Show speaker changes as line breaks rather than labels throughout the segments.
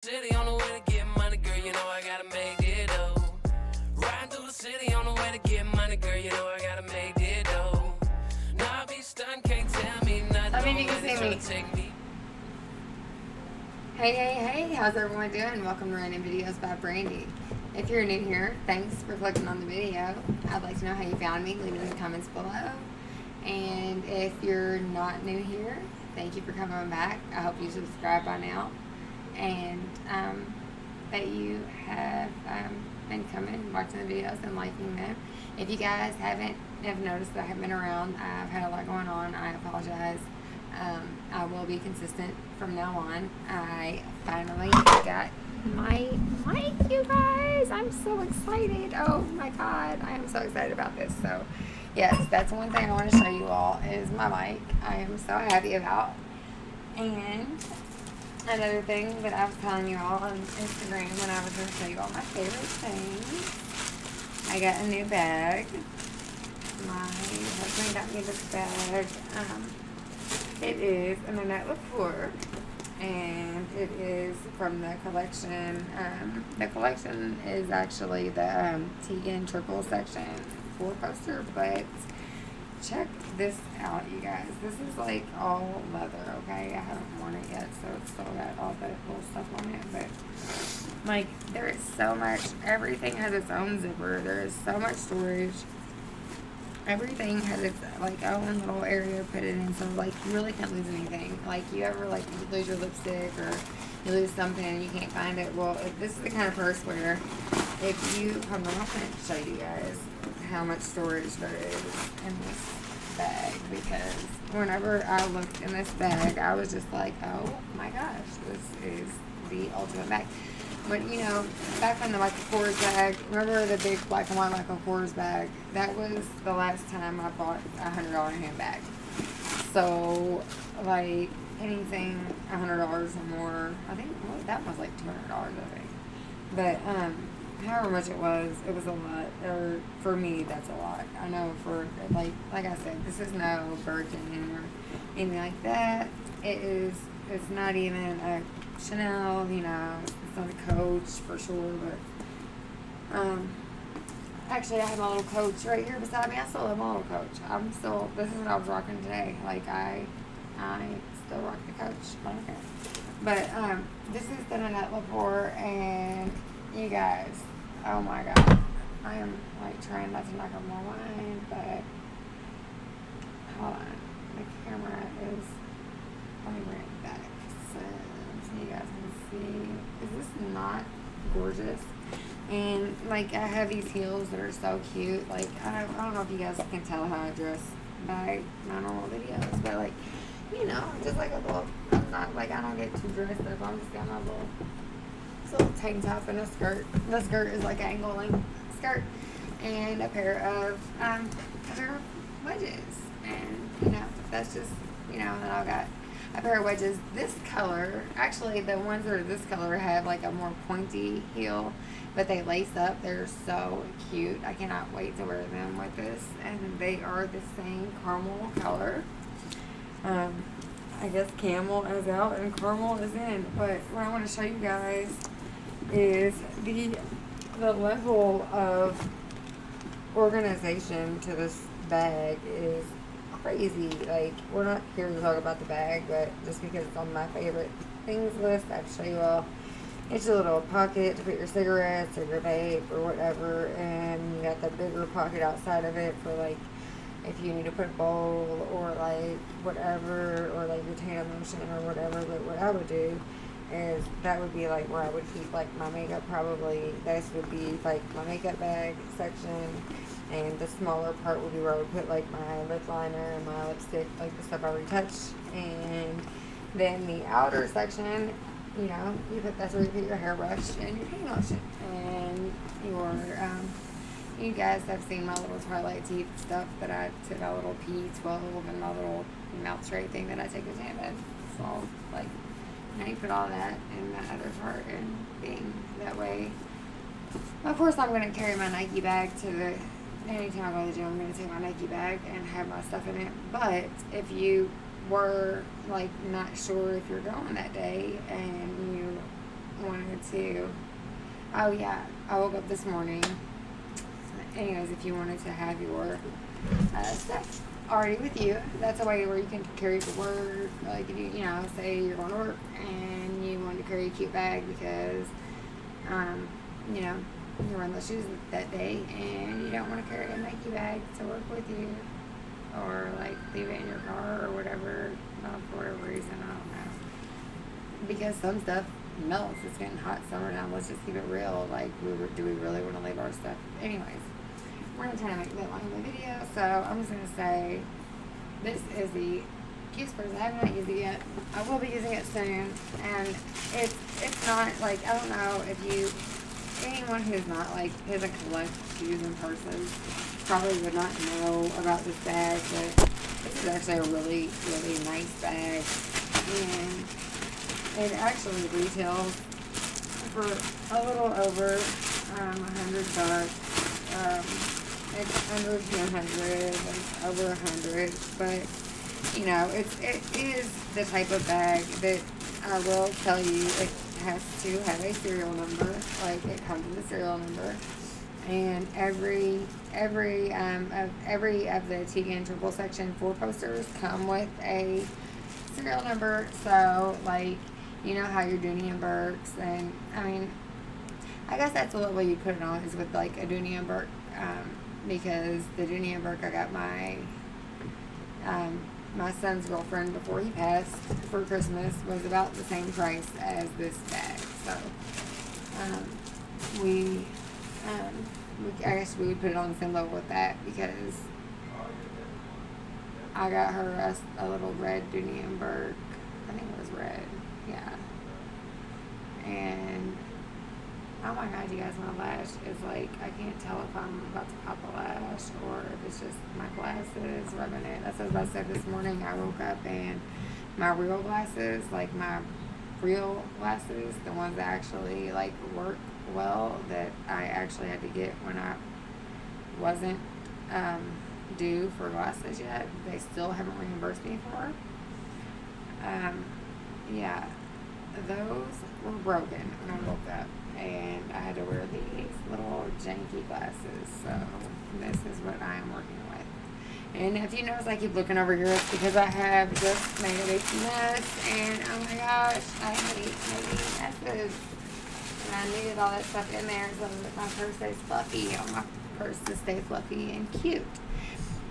City on the way to get money, girl, you know I gotta make it though. Riding through the city on the way to get money, girl, you know I gotta make it though. Now I be stunned, can't tell me nothing.
I mean, you can see me. Hey, how's everyone doing? Welcome to Random Videos by Brandy. If you're new here, thanks for clicking on the video. I'd like to know how you found me. Leave it in the comments below. And if you're not new here, thank you for coming back. I hope you subscribe by now. And that you have been coming, watching the videos and liking them. If you guys have noticed that I have been around, I've had a lot going on. I apologize. I will be consistent from now on. I finally got my mic, you guys. I'm so excited. Oh my god, I am so excited about this. So yes, that's one thing I want to show you all is my mic. I am so happy about. And another thing that I was telling you all on Instagram when I was going to show you all my favorite things, I got a new bag. My husband got me this bag. It is an Annette Lepore, and it is from the collection. The collection is actually the Tegan Triple Section 4 poster, but check this out, you guys. This is like all leather, okay? I haven't worn it yet, so it's still got all the cool stuff on it, but like there is so much. Everything has its own zipper. There is so much storage. Everything has its like own little area to put it in, so like you really can't lose anything. Like you ever like you lose your lipstick or you lose something and you can't find it. Well, if this is the kind of purse where if you hold on, I'm going to show you guys how much storage there is in this bag, because whenever I looked in this bag, I was just like, oh my gosh, this is the ultimate bag. But you know, back when the Michael Kors bag, remember the big black and white Michael Kors bag? That was the last time I bought a $100 handbag. So, like, anything $100 or more, I think, well, that was like $200, I think. But, however much it was a lot. Or, for me, that's a lot. I know for, like I said, this is no Birkin or anything like that. It's not even a Chanel, you know, it's not a Coach for sure, but, actually I have my little Coach right here beside me. I still have my little Coach. This is what I was rocking today. Like, I still rock the Coach, but okay. But, this is the Annette Lepore, and you guys, oh my god, I am, like, trying not to knock on my wine, but, hold on, the camera is, let me bring it back, so you guys can see. Is this not gorgeous? And like I have these heels that are so cute. Like I don't know if you guys can tell how I dress by my normal videos, but like, you know, just like a little, I'm not like, I don't get too dressed up. I'm just got my little tank top and a skirt. The skirt is like an angling skirt, and a pair of wedges. And you know, that's just, you know, and then I've got a pair of wedges this color. Actually, the ones that are this color have like a more pointy heel, but they lace up. They're so cute. I cannot wait to wear them with this, and they are the same caramel color. I guess camel is out and caramel is in, but what I want to show you guys is the level of organization to this bag is crazy. Like, we're not here to talk about the bag, but just because it's on my favorite things list, I have to show you all. It's a little pocket to put your cigarettes or your vape or whatever, and you got the bigger pocket outside of it for like if you need to put a bowl or like whatever, or like your tan lotion or whatever. But what I would do is that would be like where I would keep like my makeup. Probably this would be like my makeup bag section. And the smaller part would be where I would put like my lip liner and my lipstick, like the stuff I already touched. And then the outer section, you know, that's where you put your hairbrush and your hand lotion. And you guys have seen my little Twilight teeth stuff that I took, my little P12 and my little mouth spray thing that I take with David. So, like, now you put all that in the other part, and being that way. Of course, I'm going to carry my Nike bag to anytime I go to the gym, I'm going to take my Nike bag and have my stuff in it. But if you were like not sure if you're going that day and you wanted to, oh yeah, I woke up this morning. Anyways, if you wanted to have your stuff already with you, that's a way where you can carry it to work. Like if you say you're going to work and you want to carry a cute bag because, you're wearing those shoes that day and you don't want to carry a Nike bag to work with you, or like leave it in your car or whatever, for whatever reason, I don't know. Because some stuff melts. It's getting hot summer now. Let's just keep it real. Like, do we really want to leave our stuff? Anyways, we're going to try to make that long of a video, so I'm just going to say this is the cutest purse. I have not used it yet. I will be using it soon, and it's not, like, I don't know if anyone who's not, like, doesn't collect shoes and purses probably would not know about this bag, but this is actually a really, really nice bag, and it actually retails for a little over $100. It's under 200, it's over 100, but it is the type of bag that I will tell you it has to have a serial number. Like, it comes with a serial number, and every of the Tegan Triple Section 4 posters come with a serial number. So, like, you know how your Dooney and Burks, and I guess that's what way you put it on, is with like a Dooney and Burke, because the Dooney and Burke I got my son's girlfriend before he passed for Christmas was about the same price as this bag. So I guess we would put it on the same level with that, because I got her a little red Dooney and Burke. I think it was red. Yeah. And oh my god, you guys, my lash is like, I can't tell if I'm about to pop a lash or if it's just my glasses rubbing it. That's what I said this morning. I woke up and my real glasses, like my real glasses, the ones that actually like work well, that I actually had to get when I wasn't due for glasses yet, they still haven't reimbursed me for. Yeah, those were broken when I woke up, and I had to wear these little janky glasses. So this is what I am working with. And if you notice I keep looking over here, it's because I have just made a big mess, and oh my gosh, I hate making messes. And I needed all that stuff in there so that my purse stays fluffy. I want my purse to stay fluffy and cute.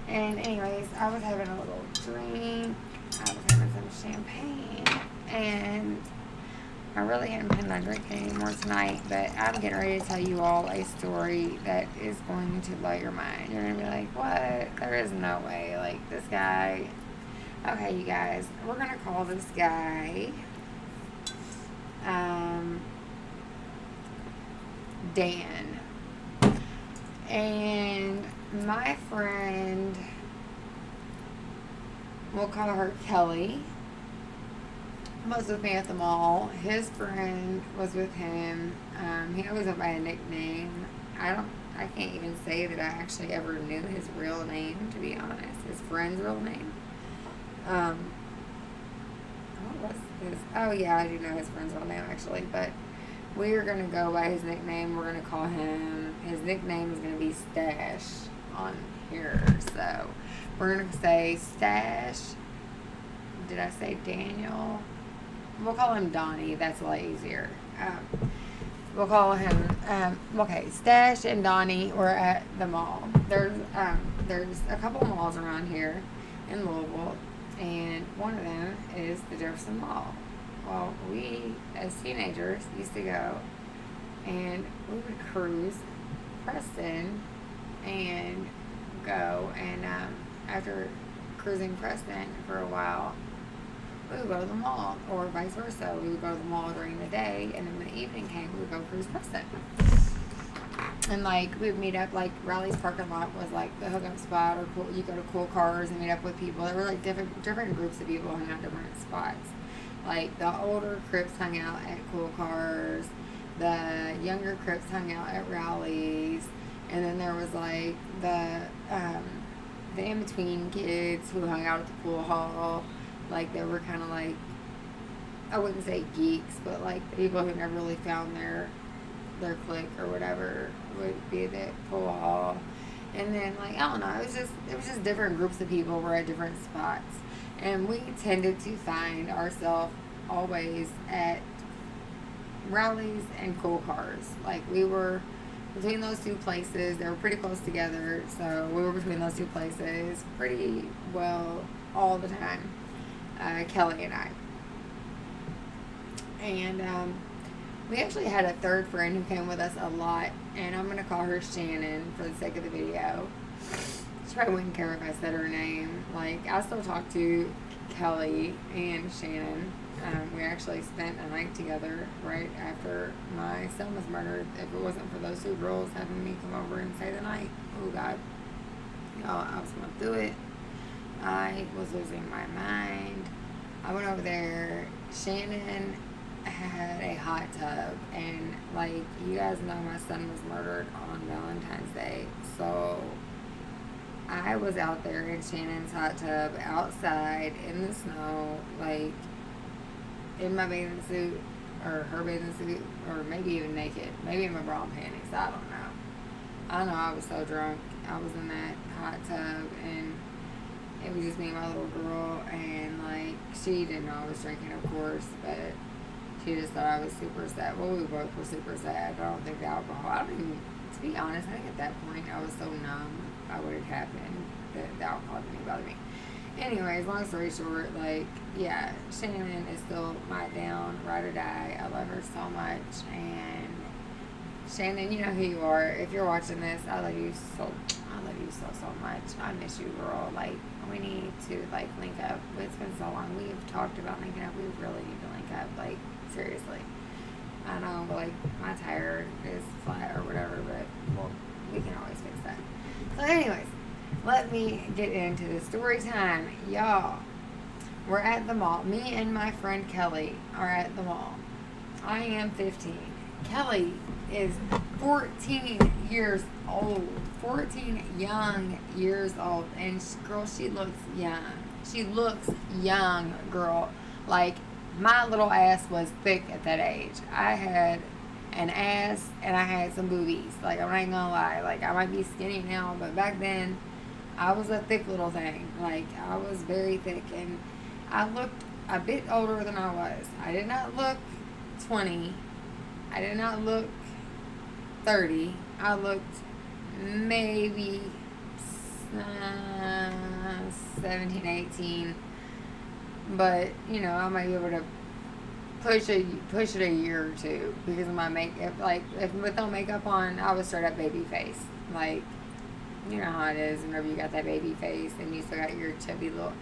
And anyways, I was having a little drink. I was having some champagne, and I really haven't planned on drinking anymore tonight, but I'm getting ready to tell you all a story that is going to blow your mind. You're going to be like, what? There is no way. Like, this guy. Okay, you guys, we're going to call this guy Dan. And my friend, we'll call her Kelly, was with me at the mall. His friend was with him. He always went by a nickname. I can't even say that I actually ever knew his real name, to be honest. His friend's real name. What was his? Oh yeah, I do know his friend's real name actually, but we are going to go by his nickname. We're going to call him, his nickname is going to be Stash on here. So we're going to say Stash. Did I say Daniel? We'll call him Donnie. That's a lot easier. We'll call him, okay, Stash and Donnie were at the mall. There's a couple of malls around here in Louisville, and one of them is the Jefferson Mall. Well, we, as teenagers, used to go, and we would cruise Preston and go, and after cruising Preston for a while, we would go to the mall, or vice versa. We would go to the mall during the day, and then when the evening came, we would go cruise Preston. And like, we would meet up, like Raleigh's parking lot was like the hookup spot, or you go to Cool Cars and meet up with people. There were like different groups of people hung out different spots. Like the older Crips hung out at Cool Cars, the younger Crips hung out at Raleigh's, and then there was like the in-between kids who hung out at the pool hall. Like, they were kind of like I wouldn't say geeks, but like the people who never really found their clique or whatever would be the pool hall. And then like I don't know, it was just different groups of people were at different spots. And we tended to find ourselves always at rallies and cool cars. Like we were between those two places. They were pretty close together, so we were between those two places pretty well all the time. Kelly and I. And we actually had a third friend who came with us a lot, and I'm going to call her Shannon for the sake of the video. She probably wouldn't care if I said her name. Like, I still talk to Kelly and Shannon. We actually spent a night together right after my son was murdered. If it wasn't for those two girls having me come over and stay the night, oh God, y'all, I was going through it. I was losing my mind. I went over there. Shannon had a hot tub, and like you guys know, my son was murdered on Valentine's Day, so I was out there in Shannon's hot tub outside in the snow, like in my bathing suit or her bathing suit, or maybe even naked, maybe in my bra and panties. I don't know. I know I was so drunk. I was in that hot tub, and it was just me and my little girl, and like she didn't know I was drinking, of course, but she just thought I was super sad. Well, we both were super sad. I don't think the alcohol, I don't even, to be honest, I think at that point I was so numb by what had happened that the alcohol didn't even bother me. Anyways, long story short, like, yeah, Shannon is still my down, ride or die. I love her so much. And Shannon, you know who you are. If you're watching this, I love you so much. I miss you, girl. Like, we need to, like, link up. It's been so long. We have talked about linking up. We really need to link up. Like, seriously. I know, but, like, my tire is flat or whatever, but, well, we can always fix that. So, anyways, let me get into the story time. Y'all, we're at the mall. Me and my friend Kelly are at the mall. I am 15. Kelly is 14 years old. 14 young years old. And girl, she looks young. She looks young, girl. Like, my little ass was thick at that age. I had an ass and I had some boobies. Like, I'm not even gonna lie. Like, I might be skinny now, but back then, I was a thick little thing. Like, I was very thick, and I looked a bit older than I was. I did not look 20. I did not look 30. I looked maybe 17, 18. But, you know, I might be able to push it a year or two because of my makeup. Like, if with no makeup on, I was straight up baby face. Like, you know how it is whenever you got that baby face and you still got your chubby little...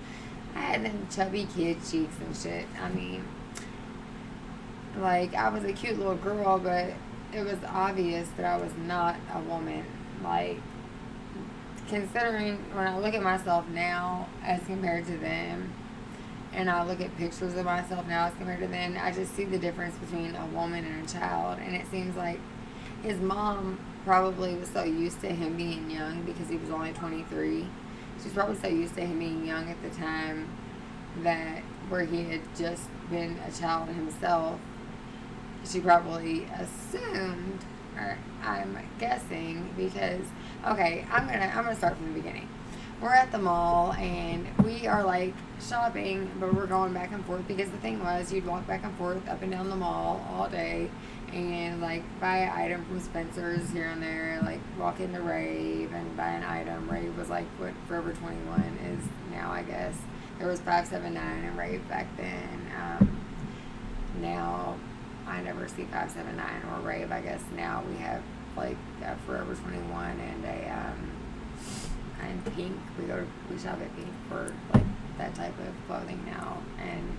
I had them chubby kid cheeks and shit. I mean, like, I was a cute little girl, but it was obvious that I was not a woman. Like, considering when I look at myself now as compared to them, and I look at pictures of myself now as compared to then, I just see the difference between a woman and a child. And it seems like his mom probably was so used to him being young because he was only 23. She's probably so used to him being young at the time that where he had just been a child himself, she probably assumed, or I'm guessing, because, okay, I'm gonna start from the beginning. We're at the mall and we are like shopping, but we're going back and forth because the thing was you'd walk back and forth up and down the mall all day and like buy an item from Spencer's here and there, like walk into Rave and buy an item. Rave was like what Forever 21 is now, I guess. There was 579 and Rave back then. Now I never see 579 or Rave. I guess now we have like a Forever 21 and a and Pink. We shop at Pink for like that type of clothing now. And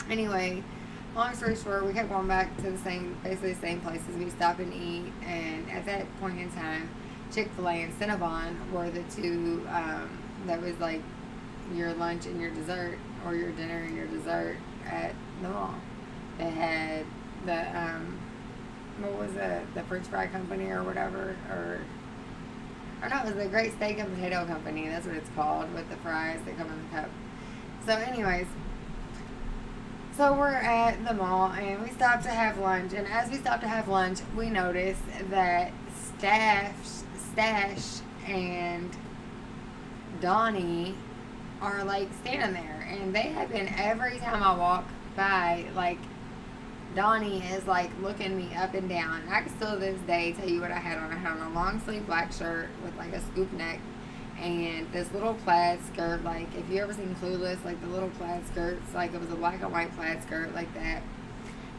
anyway, long story short, we kept going back to basically the same places. We stopped and eat, and at that point in time, Chick-fil-A and Cinnabon were the two that was like your lunch and your dessert, or your dinner and your dessert at the mall. They had the what was it, the French Fry Company or whatever, or no, it was the Great Steak and Potato Company. That's what it's called, with the fries that come in the cup. So anyways, So we're at the mall and we stopped to have lunch. And as we stopped to have lunch, we noticed that Stash and Donnie are like standing there. And they have been, every time I walk by, like, Donnie is like looking me up and down. And I can still to this day tell you what I had on. I had on a long sleeve black shirt with like a scoop neck and this little plaid skirt. Like, if you ever seen Clueless, like the little plaid skirts, like it was a black and white plaid skirt like that.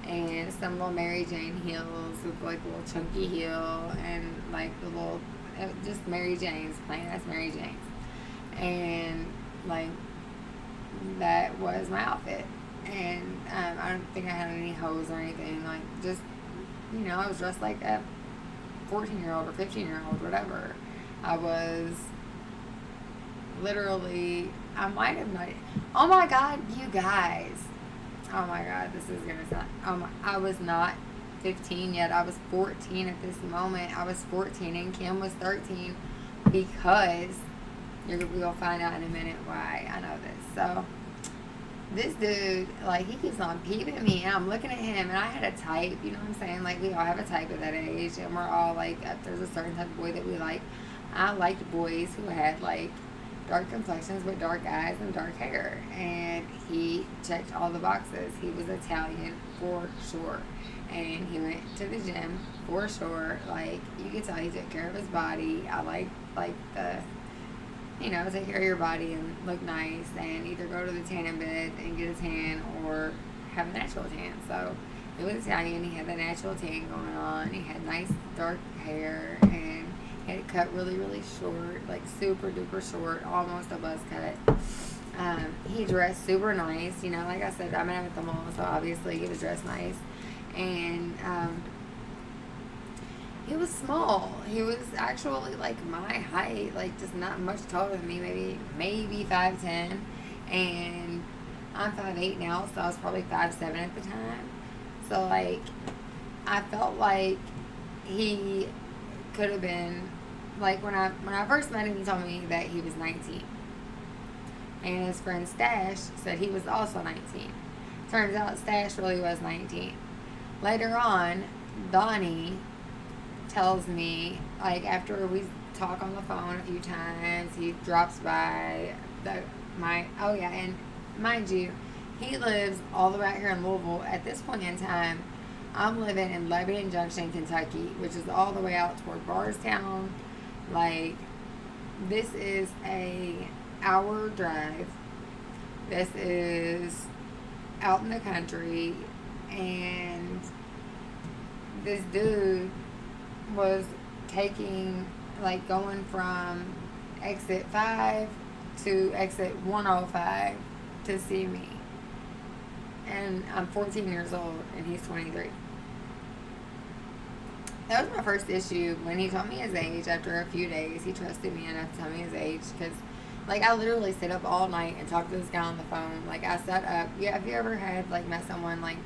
And some little Mary Jane heels with like a little chunky heel and like the little, just Mary Jane's, plain ass Mary Jane's. And like, that was my outfit. And I don't think I had any hose or anything. Like, just, you know, I was dressed like a 14-year-old or 15-year-old, whatever. I was literally, I might have not, oh my God, you guys. Oh my God, this is going to sound, I was not 15 yet. I was 14 at this moment. I was 14 and Kim was 13 because, we'll find out in a minute why I know this. So, this dude, like, he keeps on peeping at me, and I'm looking at him, and I had a type, you know what I'm saying? Like, we all have a type at that age, and we're all, like, there's a certain type of boy that we like. I liked boys who had, like, dark complexions with dark eyes and dark hair, and he checked all the boxes. He was Italian, for sure, and he went to the gym, for sure. Like, you could tell he took care of his body. I like the... You know, take care of your body and look nice and either go to the tanning bed and get a tan or have a natural tan. So, it was Italian. He had the natural tan going on. He had nice dark hair and he had it cut really, really short, like super duper short, almost a buzz cut. He dressed super nice. You know, like I said, I met him at the mall, so obviously he was dressed nice. And, he was small. He was actually like my height, like just not much taller than me, maybe 5'10", and I'm 5'8" now, so I was probably 5'7" at the time. So like, I felt like he could have been, like when I first met him, he told me that he was 19, and his friend Stash said he was also 19. Turns out Stash really was 19. Later on, Donnie tells me, like, after we talk on the phone a few times, he drops by oh yeah, and mind you, he lives all the way out here in Louisville. At this point in time, I'm living in Lebanon Junction, Kentucky, which is all the way out toward Bardstown. Like, this is a hour drive. This is out in the country, and this dude was taking, like, going from exit 5 to exit 105 to see me. And I'm 14 years old, and he's 23. That was my first issue. When he told me his age, after a few days, he trusted me enough to tell me his age, because, like, I literally sit up all night and talk to this guy on the phone. Like, I sat up, yeah, have you ever had, like, met someone, like,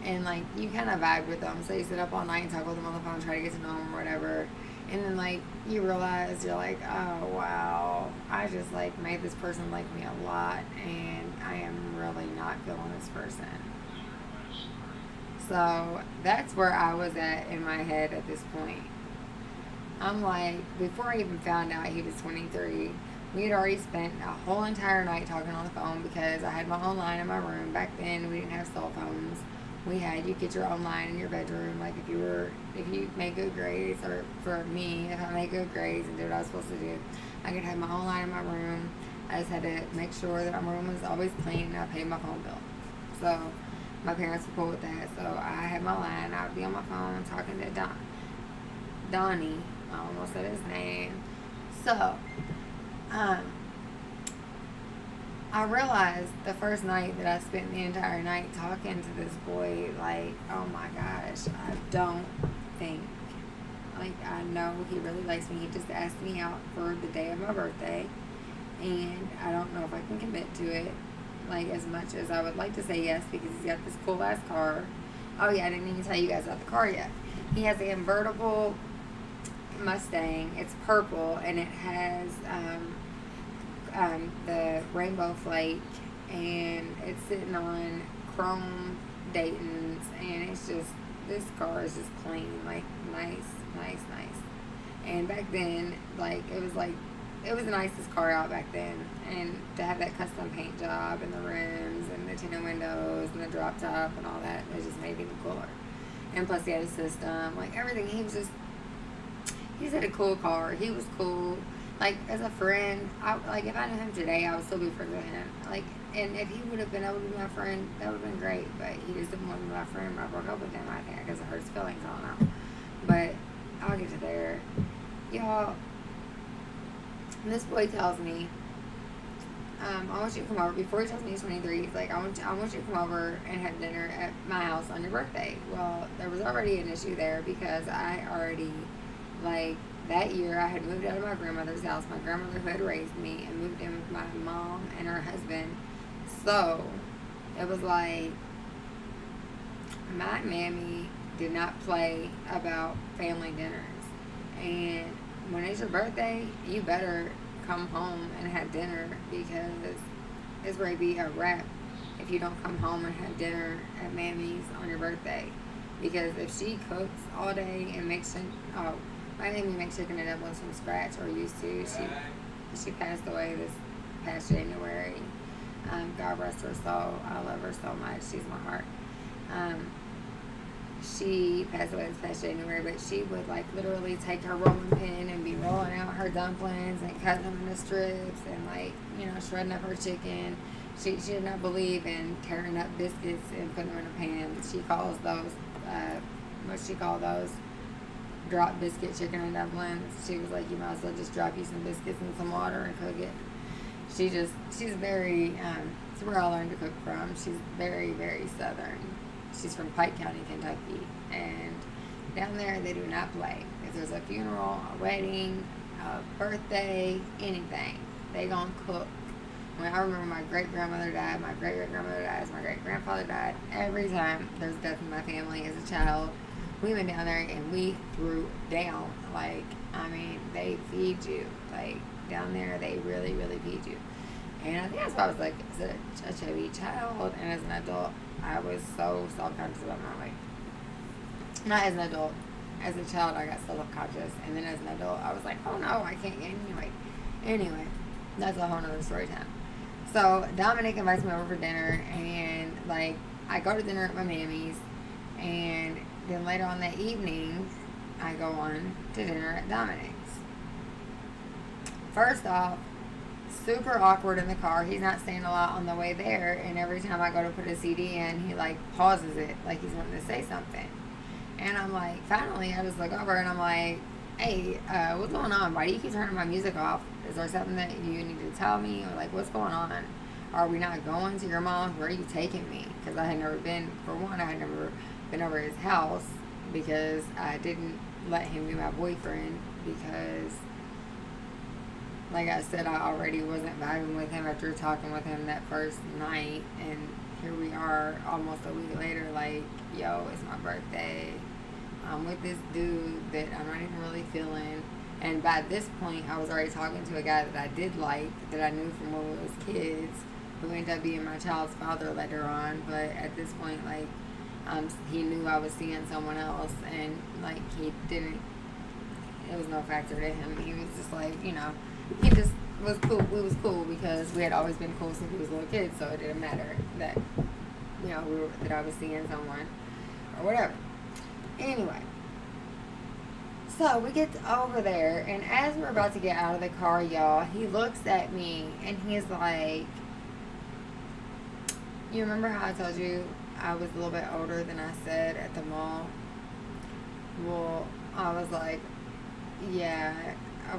and, like, you kind of vibe with them. So you sit up all night and talk with them on the phone, try to get to know them or whatever. And then, like, you realize, you're like, oh, wow, I just, like, made this person like me a lot. And I am really not feeling this person. So that's where I was at in my head at this point. I'm like, before I even found out he was 23, we had already spent a whole entire night talking on the phone because I had my own line in my room. Back then, we didn't have cell phones. You get your own line in your bedroom. Like, if you made good grades, or for me, if I made good grades and did what I was supposed to do, I could have my own line in my room. I just had to make sure that my room was always clean and I paid my phone bill. So, my parents were cool with that. So, I had my line. I would be on my phone talking to Donnie. I almost said his name. So, I realized the first night that I spent the entire night talking to this boy, like, oh my gosh, I don't think, like, I know he really likes me. He just asked me out for the day of my birthday, and I don't know if I can commit to it, like, as much as I would like to say yes, because he's got this cool ass car. Oh yeah, I didn't even tell you guys about the car yet. He has a convertible Mustang. It's purple, and it has the rainbow flake, and it's sitting on chrome Dayton's, and it's just, this car is just clean, like nice. And back then, like it was the nicest car out back then, and to have that custom paint job and the rims and the tinted windows and the drop top and all that, it just made it even cooler. And plus he had a system, like everything. He just had a cool car. He was cool. Like as a friend, if I knew him today, I would still be friends with him. Like, and if he would have been able to be my friend, that would have been great. But he just didn't want to be my friend when I broke up with him. I think because it hurt his feelings. I don't know. But I'll get to there, y'all. This boy tells me, I want you to come over. Before he tells me he's 23, he's like, I want you to come over and have dinner at my house on your birthday. Well, there was already an issue there because I already, like, that year I had moved out of my grandmother's house. My grandmother who had raised me and moved in with my mom and her husband. So, it was like, my mammy did not play about family dinners. And when it's your birthday, you better come home and have dinner, because it's going to be a wrap if you don't come home and have dinner at Mammy's on your birthday. Because if she cooks all day and makes my mammy makes chicken and dumplings from scratch, or used to. She passed away this past January. God rest her soul. I love her so much. She's my heart. She passed away this past January, but she would like literally take her rolling pin and be rolling out her dumplings and cutting them into strips and like, shredding up her chicken. She did not believe in tearing up biscuits and putting them in a pan. She calls those, drop biscuit chicken and dumplings. She was like, you might as well just drop you some biscuits and some water and cook it. She's very, it's where I learned to cook from. She's very, very southern. She's from Pike County, Kentucky, and down there they do not play. If there's a funeral, a wedding, a birthday, anything, they gonna cook. When I remember my great-grandmother died, my great-great-grandmother died, my great-grandfather died, every time there's death in my family as a child, we went down there and we threw down. Like, I mean, they feed you. Like, down there, they really, really feed you. And I think that's why I was like, as a chubby child and as an adult, I was so self-conscious about my weight. Not as an adult. As a child, I got self-conscious. And then as an adult, I was like, oh no, I can't gain any weight. Anyway, that's a whole nother story time. So, Dominic invites me over for dinner. And, like, I go to dinner at my mammy's. And then later on that evening, I go on to dinner at Dominic's. First off, super awkward in the car. He's not saying a lot on the way there, and every time I go to put a CD in, he like pauses it like he's wanting to say something. And I'm like, finally I just look over and I'm like, hey, what's going on? Why do you keep turning my music off? Is there something that you need to tell me, or like what's going on? Are we not going to your mom's? Where are you taking me? Because I had never been, for one, I had never been over his house because I didn't let him be my boyfriend, because like I said, I already wasn't vibing with him after talking with him that first night. And here we are almost a week later, like, yo, it's my birthday. I'm with this dude that I'm not even really feeling. And by this point, I was already talking to a guy that I did like, that I knew from when we was kids, who ended up being my child's father later on. But at this point, like, he knew I was seeing someone else, and, like, it was no factor to him. He was just like, he just was cool. We was cool because we had always been cool since we was little kids, so it didn't matter that, that I was seeing someone or whatever. Anyway, so we get over there, and as we're about to get out of the car, y'all, he looks at me and he's like, you remember how I told you I was a little bit older than I said at the mall? Well, I was like, yeah,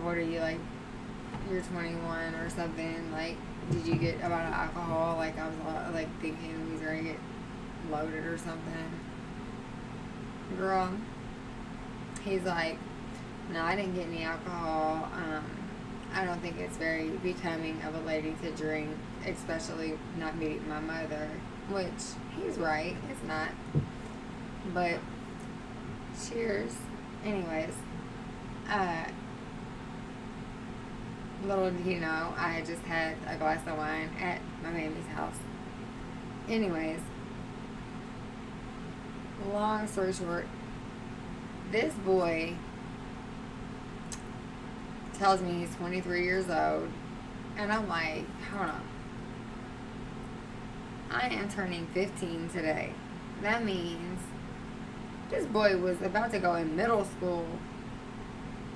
what are you, like, you're 21 or something, like, did you get a lot of alcohol? Like, I was, like, thinking he's going to get loaded or something. Girl, he's like, no, I didn't get any alcohol. I don't think it's very becoming of a lady to drink, especially not meeting my mother, which he's right, it's not. But, cheers. Anyways, little did he know, I had just had a glass of wine at my mammy's house. Anyways, long story short, this boy tells me he's 23 years old, and I'm like, hold on. I am turning 15 today. That means this boy was about to go in middle school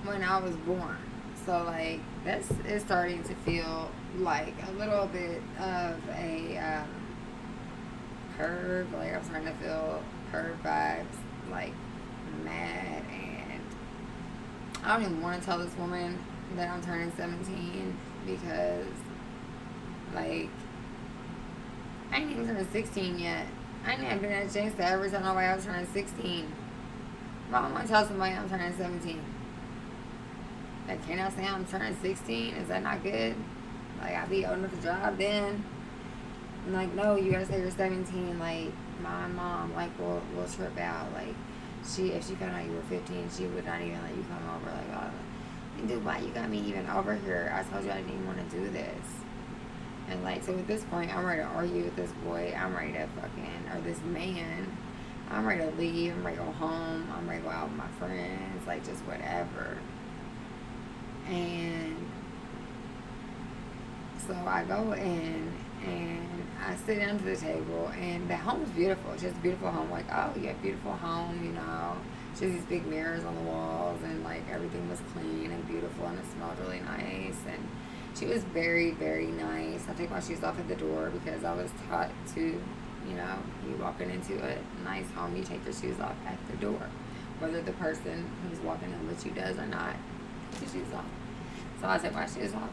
when I was born. So, like, this is starting to feel like a little bit of a perv. Like, I'm starting to feel perv vibes, like, mad. And I don't even want to tell this woman that I'm turning 17 because, like, I ain't even turned 16 yet. I ain't even been at a chance to ever tell nobody I was turning 16. But I want to tell somebody I'm turning 17. Like, can I say I'm turning 16? Is that not good? Like, I'll be old enough to drive then. I'm like, no, you gotta say you're 17. Like, my mom, like, will trip out. Like, if she found out you were 15, she would not even let you come over. Like, oh, dude, why you got me even over here? I told you I didn't even want to do this. And, like, so at this point, I'm ready to argue with this boy. I'm ready to or this man. I'm ready to leave. I'm ready to go home. I'm ready to go out with my friends. Like, just whatever. And so I go in and I sit down to the table, and the home's beautiful. It's just a beautiful home. Like, oh, you have a beautiful home, you know. She has these big mirrors on the walls, and, like, everything was clean and beautiful, and it smelled really nice. And she was very, very nice. I take my shoes off at the door because I was taught to, you know, you walking into a nice home, you take your shoes off at the door. Whether the person who's walking in with you does or not, take your shoes off. So I took my shoes off,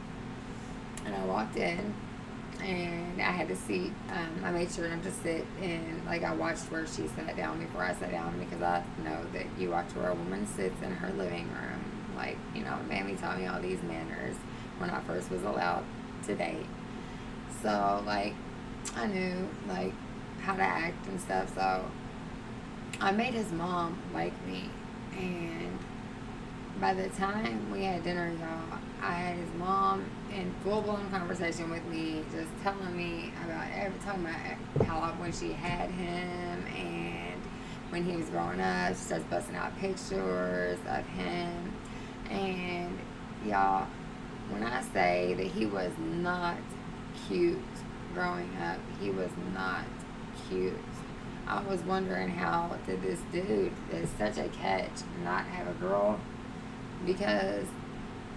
and I walked in, and I had a seat. I made sure not to sit, and, like, I watched where she sat down before I sat down, because I know that you watch where a woman sits in her living room. Like, you know, Mammy taught me all these manners when I first was allowed to date. So, like, I knew, like, how to act and stuff. So I made his mom like me, and by the time we had dinner, y'all, I had his mom in full-blown conversation with me, just telling me about talking about how when she had him and when he was growing up. She starts busting out pictures of him. And, y'all, when I say that he was not cute growing up, he was not cute. I was wondering, how did this dude that's such a catch not have a girl? Because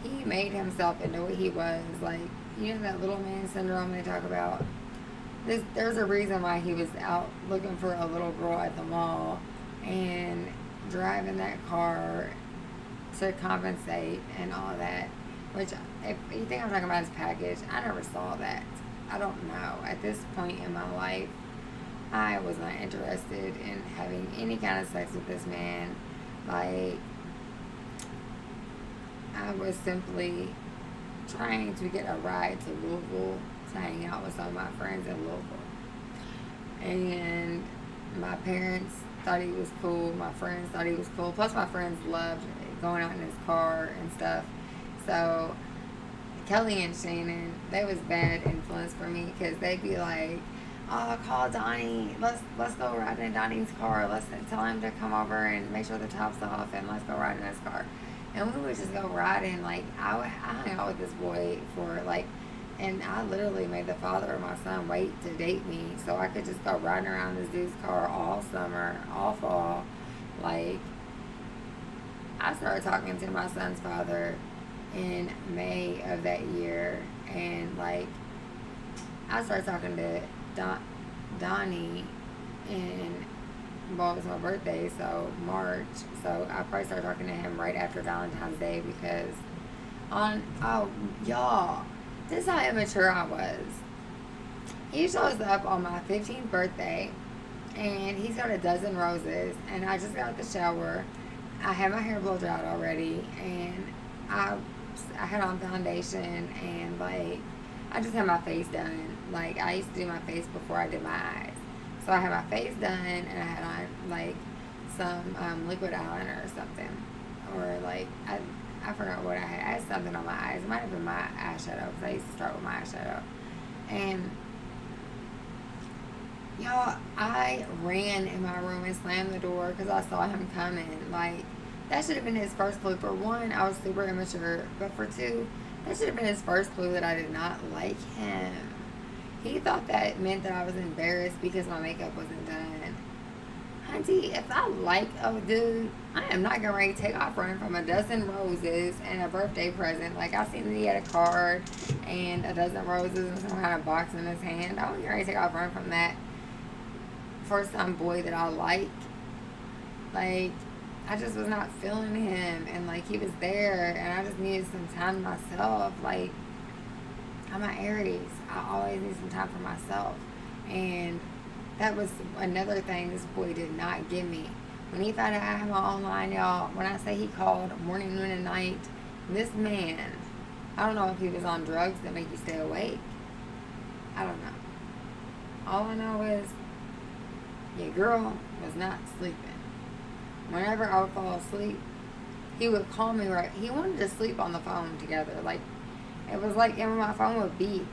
he made himself into what he was. Like, you know that little man syndrome they talk about? There's a reason why he was out looking for a little girl at the mall and driving that car to compensate and all that. Which, if you think I'm talking about his package, I never saw that. I don't know. At this point in my life, I was not interested in having any kind of sex with this man. Like, I was simply trying to get a ride to Louisville to hang out with some of my friends in Louisville. And my parents thought he was cool. My friends thought he was cool. Plus, my friends loved going out in his car and stuff. So, Kelly and Shannon, they was bad influence for me, because they'd be like, oh, call Donnie. Let's go ride in Donnie's car. Let's tell him to come over and make sure the top's off, and let's go ride in his car. And we would just go riding. Like, I hung out with this boy for, like, and I literally made the father of my son wait to date me so I could just go riding around this dude's car all summer, all fall. Like, I started talking to my son's father in May of that year, and, like, I started talking to Donnie in, well, it was my birthday, so March. So I probably started talking to him right after Valentine's Day, because y'all, this is how immature I was. He shows up on my 15th birthday, and he's got a dozen roses, and I just got out the shower. I had my hair blow dried already, and I had on foundation, and, like, I just had my face done. Like, I used to do my face before I did my eyes. So I had my face done, and I had on, like, some liquid eyeliner or something. Or, like, I forgot what I had. I had something on my eyes. It might have been my eyeshadow, because I used to start with my eyeshadow. And Y'all, I ran in my room and slammed the door because I saw him coming. Like, that should have been his first clue. For one, I was super immature. But for two, that should have been his first clue that I did not like him. He thought that meant that I was embarrassed because my makeup wasn't done. Hunty, if I like a dude, I am not going to ready to take off running from a dozen roses and a birthday present. Like, I seen that he had a card and a dozen roses and some kind of box in his hand. I wasn't ready to take off running from that for some boy that I like. Like, I just was not feeling him, and like he was there, and I just needed some time to myself. Like, I'm an Aries. I always need some time for myself, and that was another thing this boy did not give me. When he found out I had my own line, y'all, when I say he called morning, noon, and night, this man, I don't know if he was on drugs that make you stay awake. I don't know. All I know is your girl was not sleeping. Whenever I would fall asleep, he would call me right. He wanted to sleep on the phone together. Like, it was like, and when my phone would beep,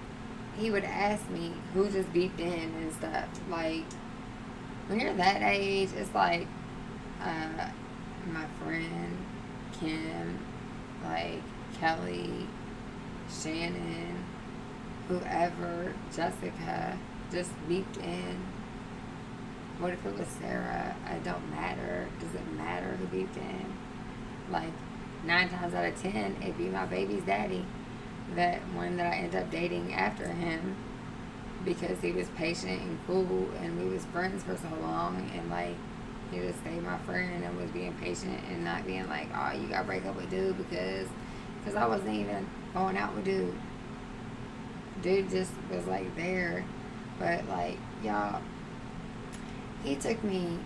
he would ask me who just beeped in and stuff. Like, when you're that age, it's like, my friend, Kim, like, Kelly, Shannon, whoever, Jessica, just beeped in. What if it was Sarah? It don't matter. Does it matter who beeped in? Like, 9 times out of 10, it'd be my baby's daddy. That one that I ended up dating after him because he was patient and cool and we was friends for so long, and like he just stayed my friend and was being patient and not being like, oh, you gotta break up with dude because I wasn't even going out with dude. Dude just was like there. But like, y'all, he took me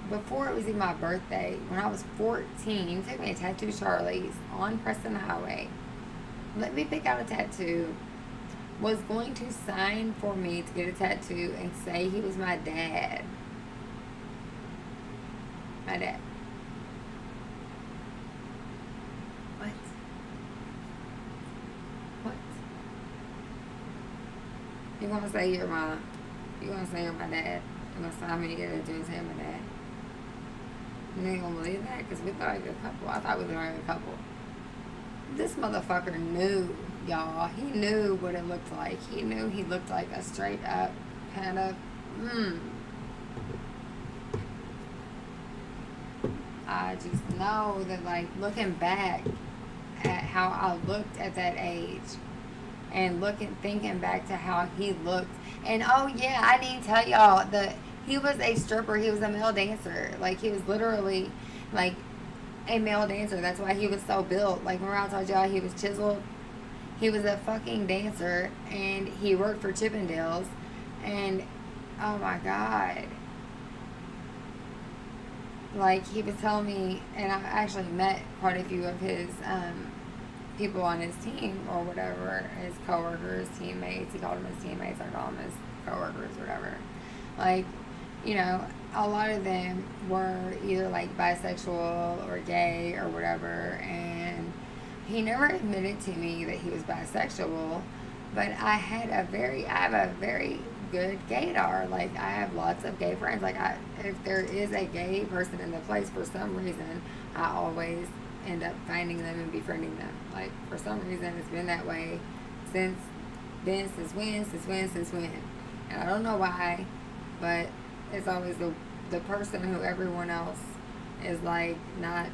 before it was even my birthday, when I was 14, he took me to Tattoo Charlie's on Preston Highway. Let me pick out a tattoo. Was going to sign for me to get a tattoo and say he was my dad. My dad. What? What? You gonna say you're my dad? You gonna sign me to get a tattoo and say I'm my dad? You ain't gonna believe that? Because we thought we were a couple. I thought we were a couple. This motherfucker knew, y'all. He knew what it looked like. He knew he looked like a straight up kind of, I just know that, like, looking back at how I looked at that age and thinking back to how he looked. And, oh, yeah, I didn't tell y'all that he was a stripper. He was a male dancer. Like, he was literally, like, a male dancer. That's why he was so built. Like, remember I told y'all he was chiseled? He was a fucking dancer, and he worked for Chippendales, and oh my god, like, he was telling me, and I actually met quite a few of his people on his team or whatever, his coworkers, teammates. He called them his teammates. I call them his coworkers, whatever. Like, you know, a lot of them were either like bisexual or gay or whatever, and he never admitted to me that he was bisexual, but I have a very good gaydar. Like, I have lots of gay friends. Like, if there is a gay person in the place, for some reason, I always end up finding them and befriending them. Like, for some reason, it's been that way since when? And I don't know why, but it's always the person who everyone else is like, not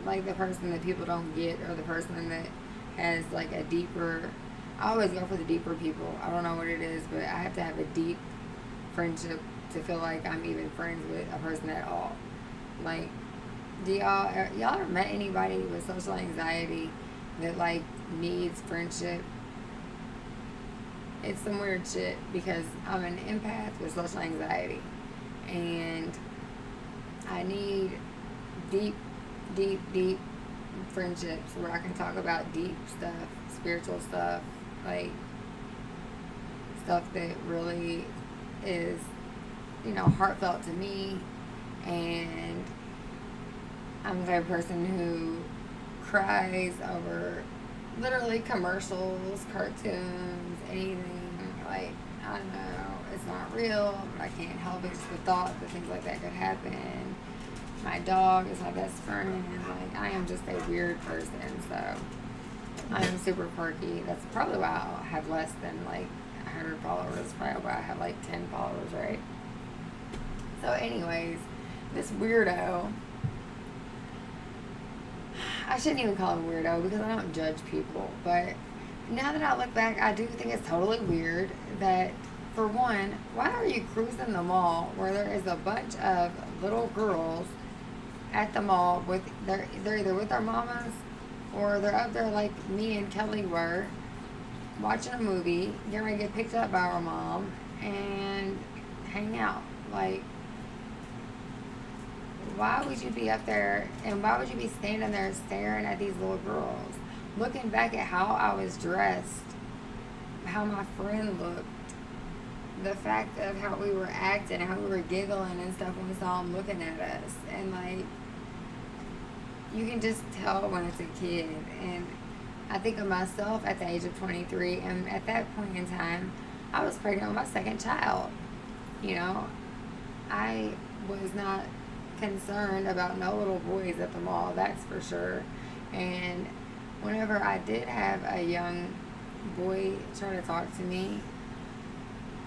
like the person that people don't get, or the person that has like a deeper, I always go for the deeper people. I don't know what it is, but I have to have a deep friendship to feel like I'm even friends with a person at all. Like, y'all ever met anybody with social anxiety that like needs friendship? It's some weird shit, because I'm an empath with social anxiety, and I need deep friendships where I can talk about deep stuff, spiritual stuff, like stuff that really is, you know, heartfelt to me. And I'm the type of person who cries over literally commercials, cartoons, anything. Like, I know it's not real, but I can't help it. Just the thought that things like that could happen. My dog is my best friend, and like I am just a weird person, so I am super quirky. That's probably why I have less than like 100 followers. Probably why I have like 10 followers, right? So, anyways, this weirdo. I shouldn't even call him weirdo because I don't judge people, but now that I look back, I do think it's totally weird that, for one, why are you cruising the mall where there is a bunch of little girls at the mall with they're either with their mamas or they're up there like me and Kelly were watching a movie, getting ready to get picked up by our mom and hang out. Like, why would you be up there and why would you be standing there staring at these little girls? Looking back at how I was dressed, how my friend looked, the fact of how we were acting, how we were giggling and stuff when we saw them looking at us. And like, you can just tell when it's a kid. And I think of myself at the age of 23, and at that point in time, I was pregnant with my second child. You know, I was not concerned about no little boys at the mall, that's for sure. And whenever I did have a young boy try to talk to me,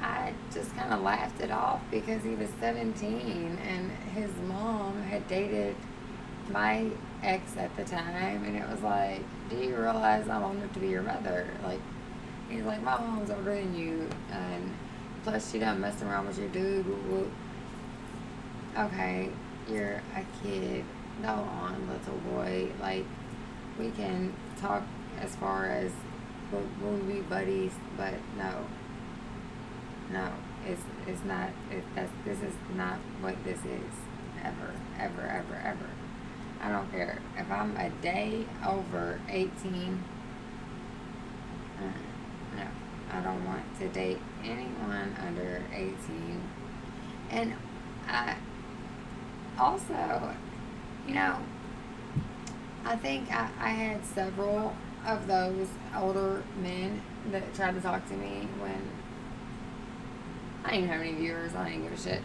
I just kind of laughed it off because he was 17 and his mom had dated my ex at the time, and it was like, do you realize I'm old enough to be your mother? Like, he's like, my mom's older than you, and plus she done messing around with your dude. Okay, you're a kid. Go on, little boy. Like, we can talk as far as we'll be buddies, but no, it's not. This is not what this is. Ever. I don't care if I'm a day over 18. No, I don't want to date anyone under 18. And I also, you know, I think I had several of those older men that tried to talk to me when I didn't even have any viewers. I didn't give a shit.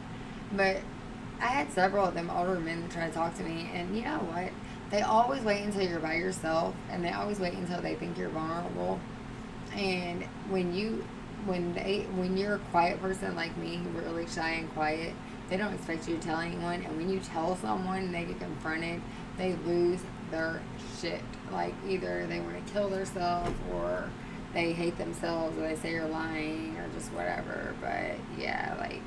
But I had several of them older men that tried to talk to me, and you know what? They always wait until you're by yourself, and they always wait until they think you're vulnerable. And when you're a quiet person like me, really shy and quiet, they don't expect you to tell anyone. And when you tell someone and they get confronted, they lose their shit. Like, either they want to kill themselves, or they hate themselves, or they say you're lying, or just whatever. But yeah, like,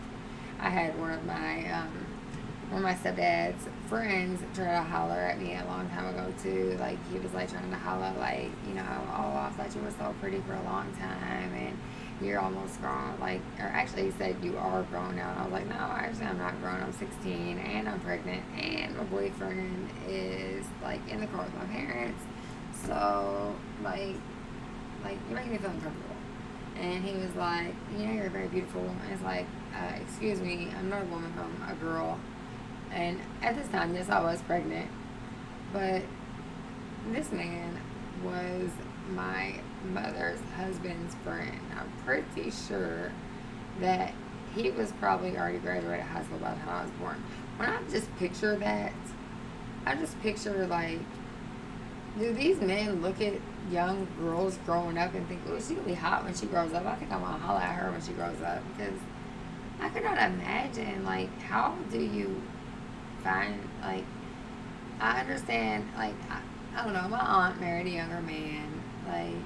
I had one of my stepdad's friends try to holler at me a long time ago too. Like, he was like trying to holler, like, you know, oh, I thought you were so pretty for a long time, and you're almost grown. Like, or actually he said you are grown now. And I was like, no, actually I'm not grown. I'm 16 and I'm pregnant, and my boyfriend is like in the car with my parents. So like you're making me feel uncomfortable. And he was like, you know, you're very beautiful. And it's like, excuse me, I'm not a woman, I'm a girl. And at this time, yes, I was pregnant. But this man was my mother's husband's friend. I'm pretty sure that he was probably already graduated high school by the time I was born. When I just picture that, I just picture, like, do these men look at young girls growing up and think, oh, she's going to be hot when she grows up? I think I'm going to holler at her when she grows up. Because I could not imagine, like, how do you find, like, I understand, like, I don't know, my aunt married a younger man. Like,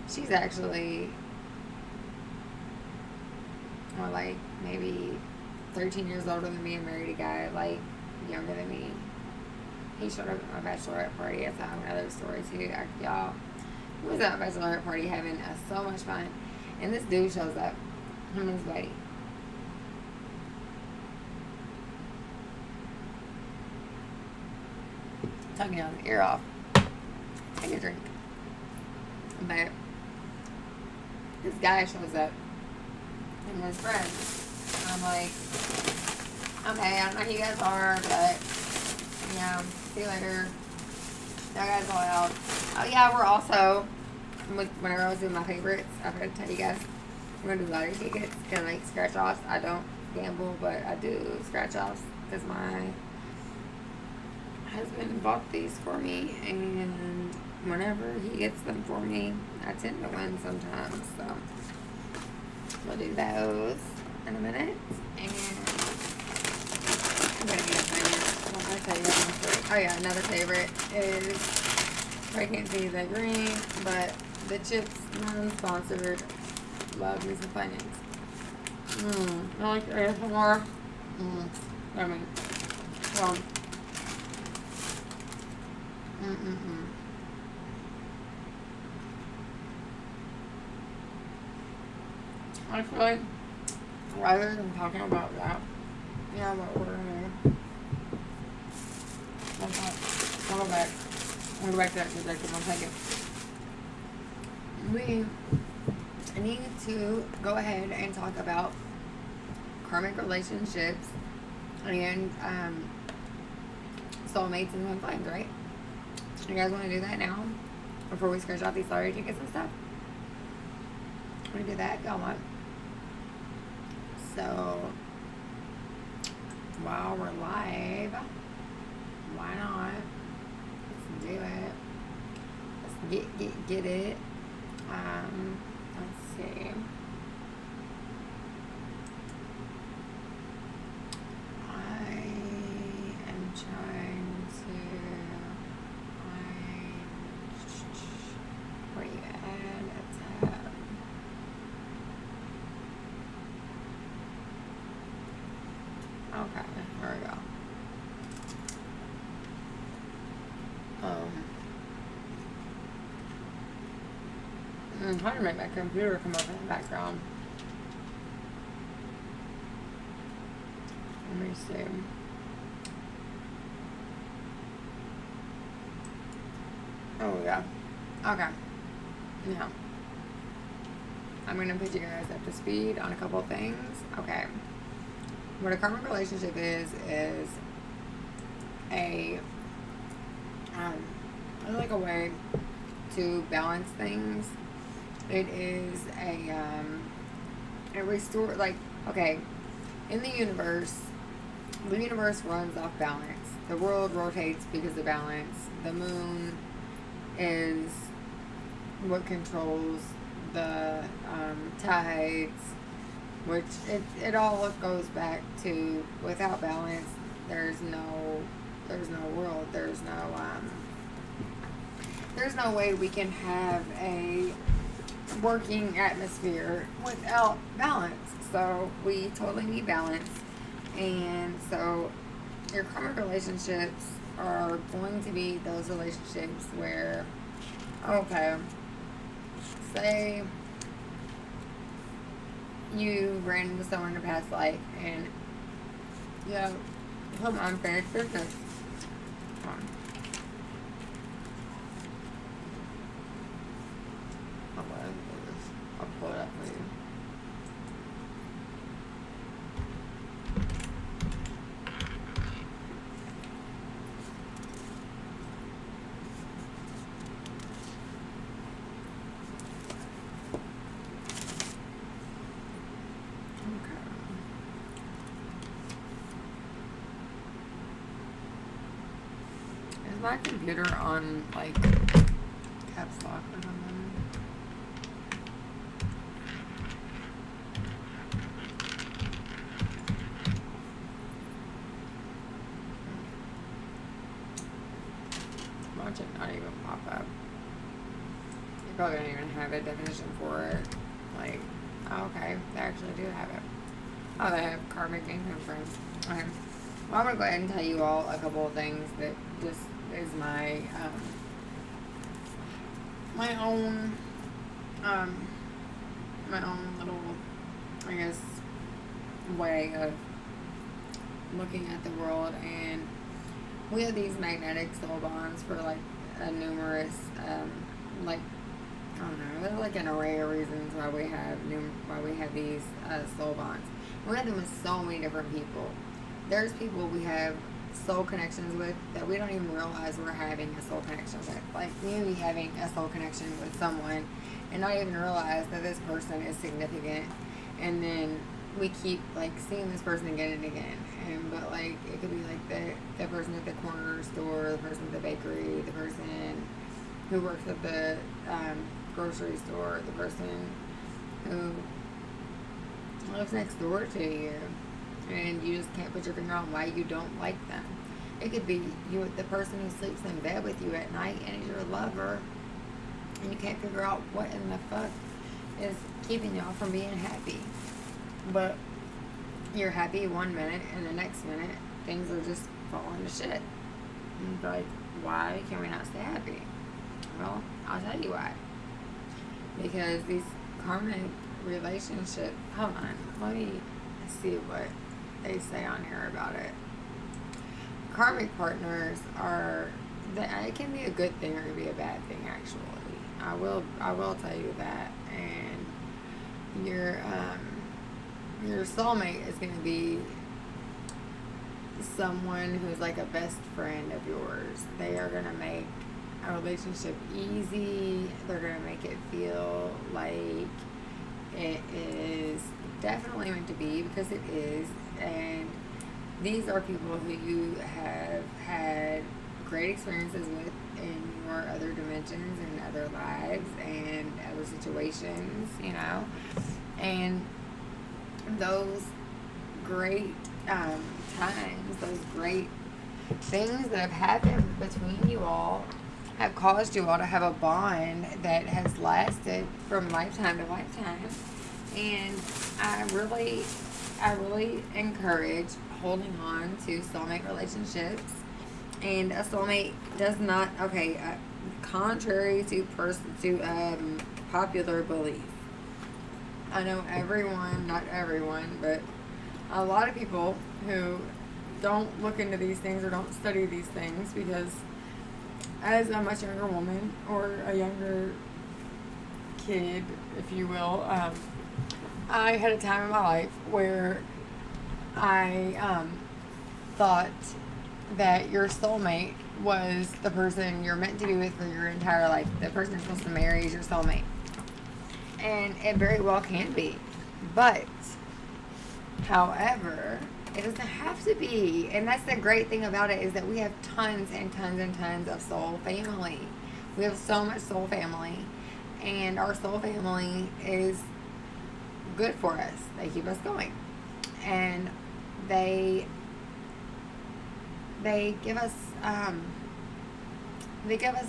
she's actually, or like, maybe 13 years older than me, and married a guy, like, younger than me. He showed up at my bachelorette party. That's a whole other story, too. Y'all, he was at my bachelorette party having so much fun. And this dude shows up, him and his buddy. Talking on the ear off. Take a drink. But this guy shows up and his friends. And I'm like, okay, I don't know who you guys are, but, you know, see you later. Y'all guys all out. Oh yeah, we're also, whenever I was doing my favorites, I forgot to tell you guys, I'm gonna do lottery tickets. Gonna make scratch offs. I don't gamble, but I do scratch offs because my husband bought these for me, and whenever he gets them for me, I tend to win sometimes. So we'll do those in a minute. And I'm gonna get a thing. I'll tell you that. Oh yeah, another favorite is, I can't see the green, but the chips, non-sponsored. Love me some Funyuns. I like ASMR. I mean, well, I feel like rather than talking about that, what we're gonna do. I'll go back. I'll go back to that subject in 1 second. I need to go ahead and talk about karmic relationships and soulmates and twin flames, right? You guys want to do that now before we scratch out these lottery tickets and stuff? We do that, y'all want? So while we're live, why not? Let's do it. Let's get it. Let's see. I am trying to find where you add a tab. Okay, here we go. I'm trying to make my computer come up in the background. Let me see. Oh, yeah. Okay. Now, I'm going to put you guys up to speed on a couple of things. Okay. What a karmic relationship is a, like a way to balance things. It is a restore, like, okay, in the universe runs off balance. The world rotates because of balance. The moon is what controls the tides, which it all goes back to, without balance, there's no world. There's no way we can have a working atmosphere without balance. So we totally need balance. And so your karmic relationships are going to be those relationships where, okay, say you ran into someone in a past life and you have some unfinished business. I'll pull it up for you. Is my computer on, like, caps lock or something? Watch it not even pop up. You probably don't even have a definition for it. Like, oh, okay, they actually do have it. Oh, they have karmic income frames. Okay. Well, I'm going to go ahead and tell you all a couple of things that just is my own little, I guess, way of looking at the world. And we have these magnetic soul bonds for, like, a numerous, like, I don't know, there's like an array of reasons why we have these soul bonds. We have them with so many different people. There's people we have soul connections with that we don't even realize we're having a soul connection with. Like, maybe having a soul connection with someone and not even realize that this person is significant, and then we keep like seeing this person again and again. And but like it could be like the person at the corner store, the person at the bakery, the person who works at the grocery store, the person who lives next door to you, and you just can't put your finger on why you don't like them. It could be the person who sleeps in bed with you at night and is your lover, and you can't figure out what in the fuck is keeping y'all from being happy. But you're happy one minute, and the next minute things are just falling to shit. And like, why can we not stay happy? Well, I'll tell you why. Because these karmic relationships. Hold on, let me see what they say on here about it. Karmic partners are. It can be a good thing or it can be a bad thing. Actually, I will tell you that. And your soulmate is going to be someone who's like a best friend of yours. They are going to make a relationship easy. They're going to make it feel like it is definitely meant to be, because it is. And these are people who you have had great experiences with in your other dimensions and other lives and other situations, you know. And those great times, those great things that have happened between you all have caused you all to have a bond that has lasted from lifetime to lifetime. And I really encourage holding on to soulmate relationships. And a soulmate does not, contrary to popular belief. I know not everyone, but a lot of people who don't look into these things or don't study these things, because as a much younger woman or a younger kid, if you will, I had a time in my life where I thought that your soulmate was the person you're meant to be with for your entire life. The person you're supposed to marry is your soulmate. And it very well can be. But, however, it doesn't have to be. And that's the great thing about it, is that we have tons and tons and tons of soul family. We have so much soul family. And our soul family is good for us. They keep us going. And they give us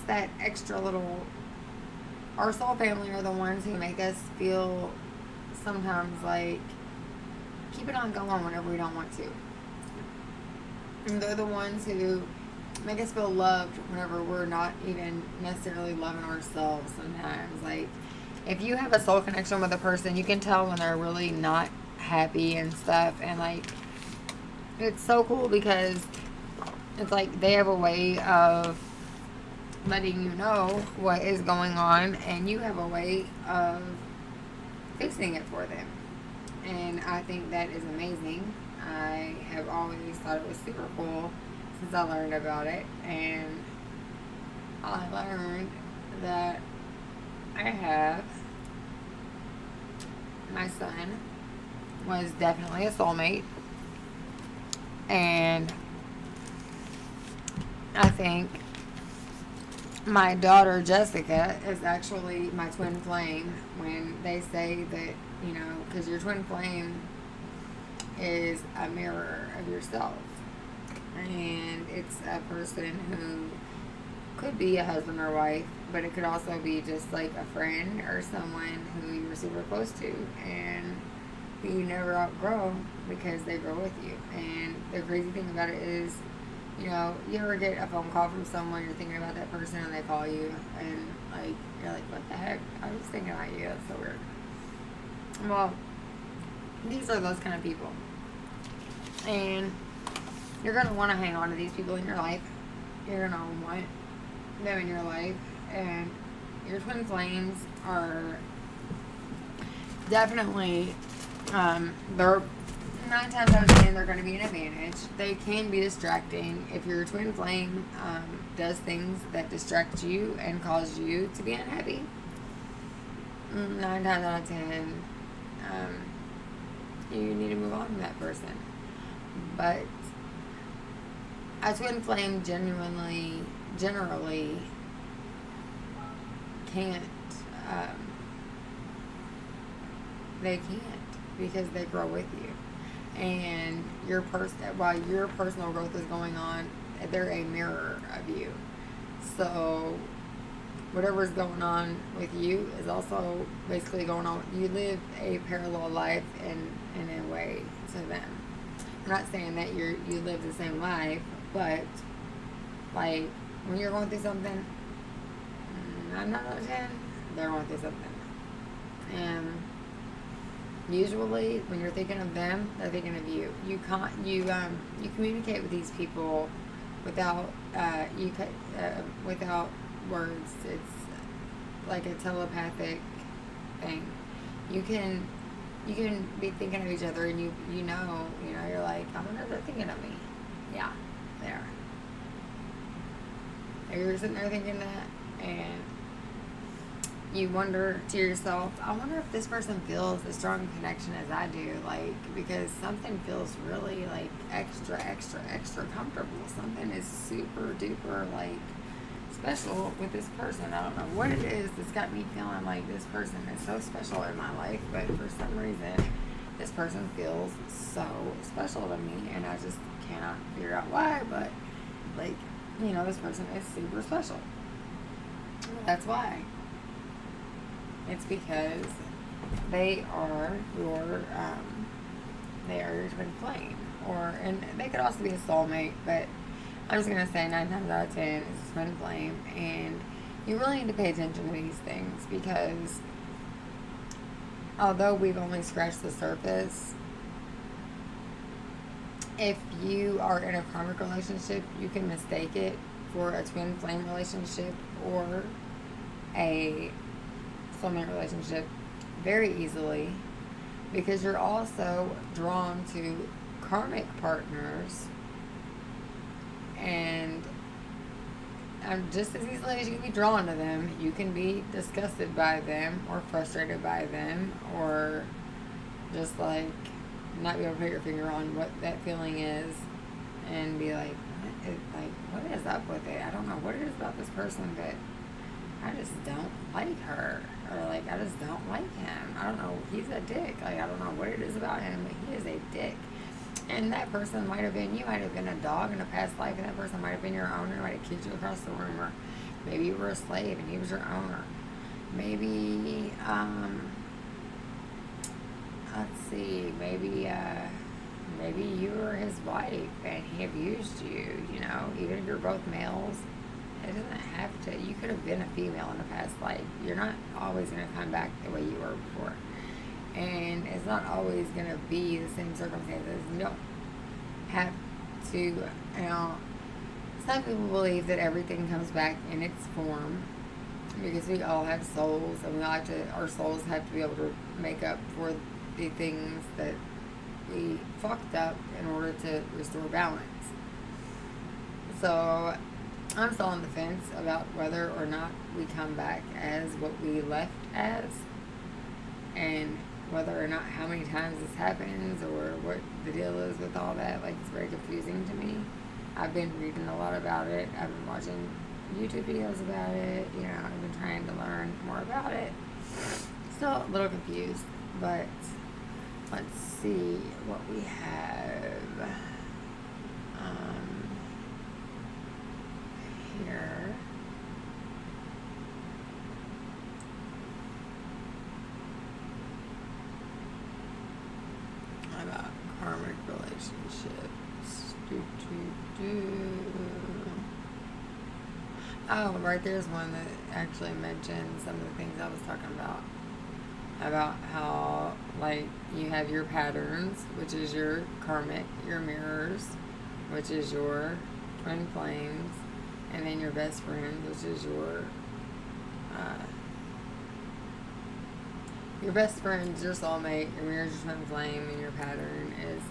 that extra little. Our soul family are the ones who make us feel sometimes like keep it on going whenever we don't want to. And they're the ones who make us feel loved whenever we're not even necessarily loving ourselves sometimes. Like, if you have a soul connection with a person, you can tell when they're really not happy and stuff. And like, it's so cool because it's like they have a way of letting you know what is going on, and you have a way of fixing it for them. And I think that is amazing. I have always thought it was super cool since I learned about it. And I learned that I have my son was definitely a soulmate. And I think my daughter Jessica is actually my twin flame. When they say that, you know, because your twin flame is a mirror of yourself. And it's a person who could be a husband or wife, but it could also be just like a friend or someone who you were super close to and who you never outgrow because they grow with you. And the crazy thing about it is, you know, you ever get a phone call from someone, you're thinking about that person, and they call you, and like you're like, what the heck? I was thinking about you. That's so weird. Well, these are those kind of people. And you're going to want to hang on to these people in your life. You're going to want them in your life. And your twin flames are definitely, they're 9 times out of 10, they're going to be an advantage. They can be distracting. If your twin flame does things that distract you and cause you to be unhappy, 9 times out of 10, you need to move on from that person. But a twin flame generally can't, they can't, because they grow with you. And while your personal growth is going on, they're a mirror of you. So whatever's going on with you is also basically going on. You live a parallel life in a way to them. I'm not saying that you live the same life, but like when you're going through something, 9 out of 10, they're going through something. And usually, when you're thinking of them, they're thinking of you. You communicate with these people without without words. It's like a telepathic thing. You can be thinking of each other, and you know you're like, I wonder if they're thinking of me. Yeah, they are. And you're sitting there thinking that, and you wonder to yourself, I wonder if this person feels a strong connection as I do, like, because something feels really, like, extra comfortable. Something is super duper, like, special with this person. I don't know what it is that's got me feeling like this person is so special in my life, but for some reason, this person feels so special to me, and I just cannot figure out why, but, like, this person is super special. That's why. It's because they are your twin flame, and they could also be a soulmate, but I'm just gonna say 9 times out of 10 is a twin flame, and you really need to pay attention to these things, because although we've only scratched the surface, if you are in a karmic relationship, you can mistake it for a twin flame relationship or a soulmate relationship very easily, because you're also drawn to karmic partners, and just as easily as you can be drawn to them, you can be disgusted by them or frustrated by them, or just like not be able to put your finger on what that feeling is, and be like, what is up with it? I don't know what it is about this person, but I just don't like her, or like I just don't like him. I don't know, he's a dick. Like, I don't know what it is about him, but he is a dick. And that person might have been, you might have been a dog in a past life, and that person might have been your owner, might have kicked you across the room, or maybe you were a slave and he was your owner. Maybe, let's see, maybe you were his wife and he abused you, even if you're both males. It doesn't have to. You could have been a female in a past life. You're not always going to come back the way you were before. And it's not always going to be the same circumstances. You don't have to, some people believe that everything comes back in its form, because we all have souls, and our souls have to be able to make up for the things that we fucked up in order to restore balance. So I'm still on the fence about whether or not we come back as what we left as, and whether or not how many times this happens, or what the deal is with all that. Like, it's very confusing to me. I've been reading a lot about it. I've been watching YouTube videos about it. I've been trying to learn more about it. Still a little confused, but let's see what we have here. About karmic relationships. Oh, right, there's one that actually mentions some of the things I was talking about how, like, you have your patterns, which is your karmic, your mirrors, which is your twin flames, and then your best friend, which is your best friend is your soulmate, your mirror is your twin flame, and your pattern is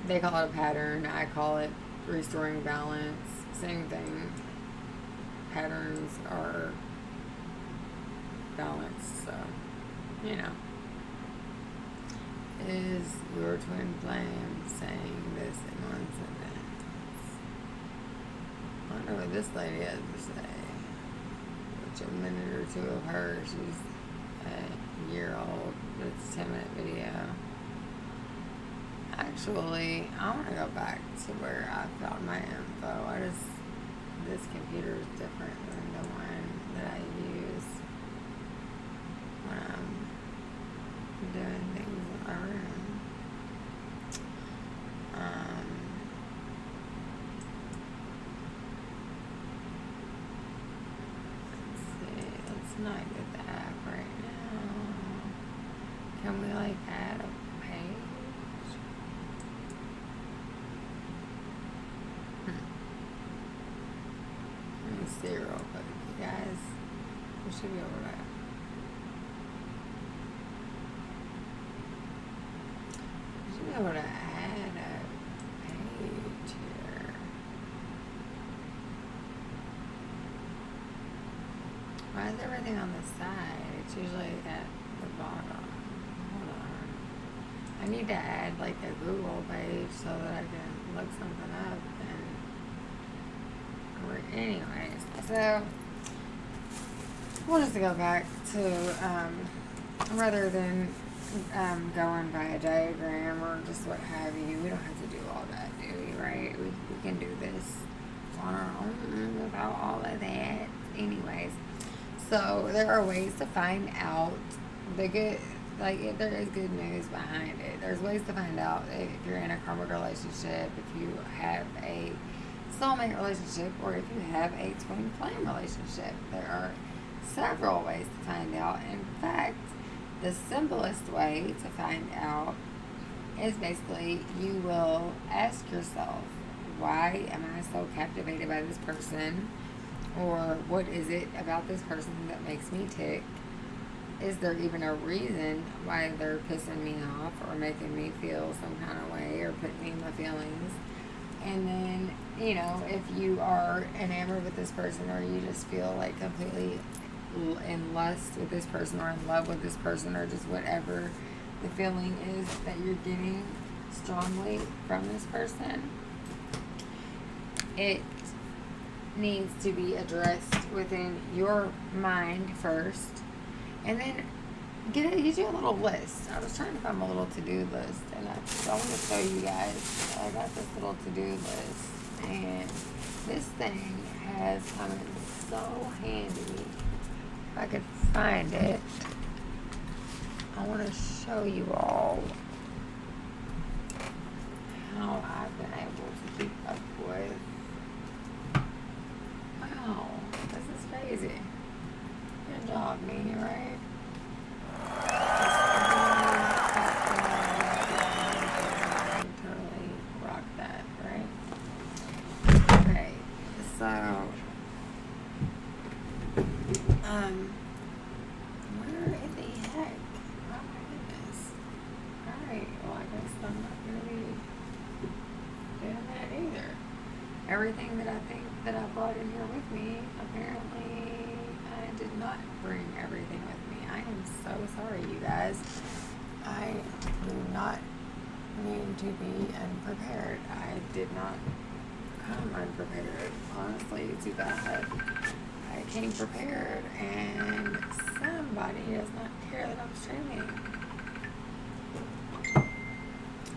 they call it a pattern, I call it restoring balance, same thing. Patterns are balance. So, you know. Is your twin flame saying this in one sentence? I wonder what this lady has to say. Which a minute or two of her. She's a year old. It's a 10-minute video. Actually, I want to go back to where I found my info. This computer is different than the one that I use when I'm doing things in my room. Let's see. Let's not get the app right now. Can we like add a page? Let me see real quick, you guys. We should be able to. We should be able to add a page here. Why is everything on the side? It's usually at the bottom. Hold on. I need to add like a Google page so that I can look something up anyways, so I want us to go back to rather than going by a diagram or just what have you. We don't have to do all that, do we? Right? We can do this on our own without all of that. Anyways, so there are ways to find out the good. Like, if there is good news behind it. There's ways to find out if you're in a karmic relationship, if you have a soulmate relationship, or if you have a twin flame relationship. There are several ways to find out. In fact, the simplest way to find out is basically you will ask yourself, why am I so captivated by this person? Or what is it about this person that makes me tick? Is there even a reason why they're pissing me off or making me feel some kind of way or putting me in my feelings? And then, you know, if you are enamored with this person, or you just feel like completely in lust with this person, or in love with this person, or just whatever the feeling is that you're getting strongly from this person, it needs to be addressed within your mind first. And then get you a little list. I was trying to find a little to-do list, and I want to show you guys. I got this little to-do list, and this thing has come in so handy. If I could find it, I want to show you all how I've been able to keep up with. Wow, this is crazy. Good job, me, right? Totally rock that, right? Okay, so where in the heck? Oh my goodness. Alright, well, I guess I'm not gonna be doing that either. Everything that I think that I brought in here with me, apparently I did not bring everything with me. I am so sorry, you guys. I do not mean to be unprepared. I did not come unprepared. Honestly, too bad. I came prepared, and somebody does not care that I'm streaming.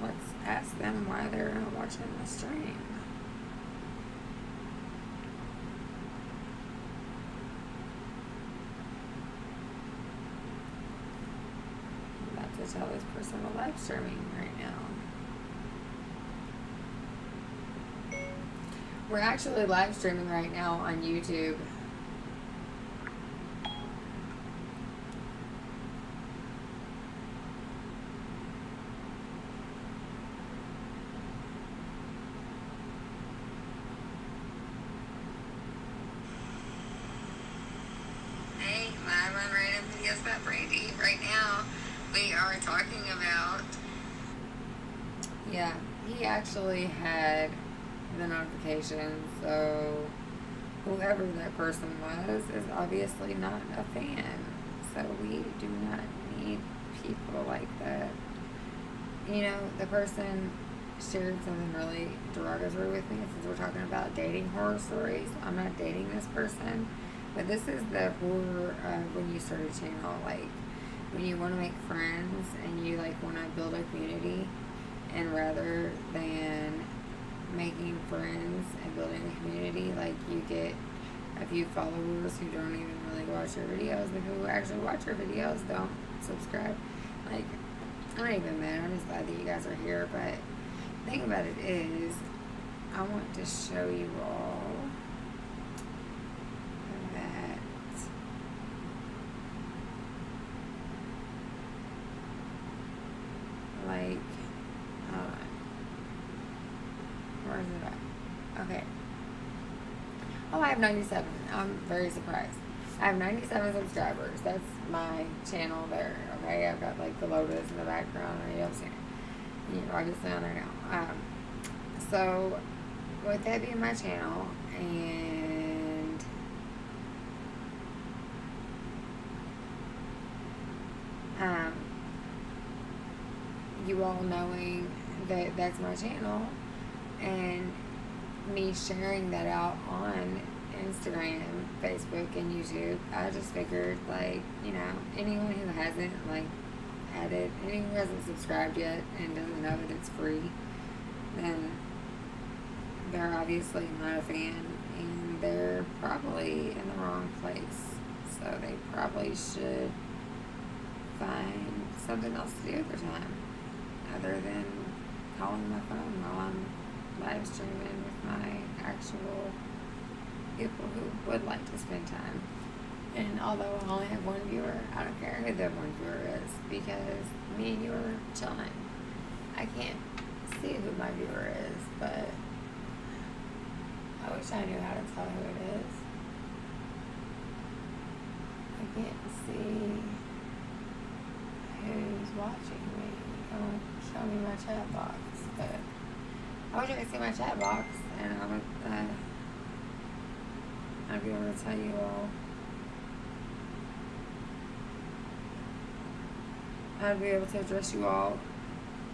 Let's ask them why they're not watching the stream. I'm about to tell this person we're live streaming right now. We're actually live streaming right now on YouTube. Hey, live on Random Videos about Brandy. Right now, we are talking about... Yeah, he actually had the notification, so whoever that person was is obviously not a fan. So we do not need people like that. You know, the person shared something really derogatory with me since we're talking about dating horror stories. I'm not dating this person, but this is the horror of when you start a channel, like when you want to make friends and you like want to build a community, and rather than making friends and building a community, like you get a few followers who don't even really watch your videos. The people who actually watch your videos don't subscribe. Like, I'm not even mad. I'm just glad that you guys are here. But the thing about it is, I want to show you all that like, hold on. Where is it at? Okay. Oh, I have 97. I'm very surprised. I have 97 subscribers. That's my channel there. Okay, I've got like the lotus in the background. You know what I'm saying? You're obviously on there now. So, with that being my channel, and you all knowing that that's my channel, and me sharing that out on Instagram, Facebook, and YouTube, I just figured, like, you know, anyone who hasn't, like, added, anyone who hasn't subscribed yet and doesn't know that it's free, then they're obviously not a fan, and they're probably in the wrong place. So they probably should find something else to do with their time, other than calling my phone while I'm live streaming with my actual people who would like to spend time. And although I only have one viewer, I don't care who that one viewer is, because me and you are chilling. I can't see who my viewer is, but I wish I knew how to tell who it is. I can't see who's watching me. It won't show me my chat box, but I wish I could see my chat box, and I would, I'd be able to tell you all. I'd be able to address you all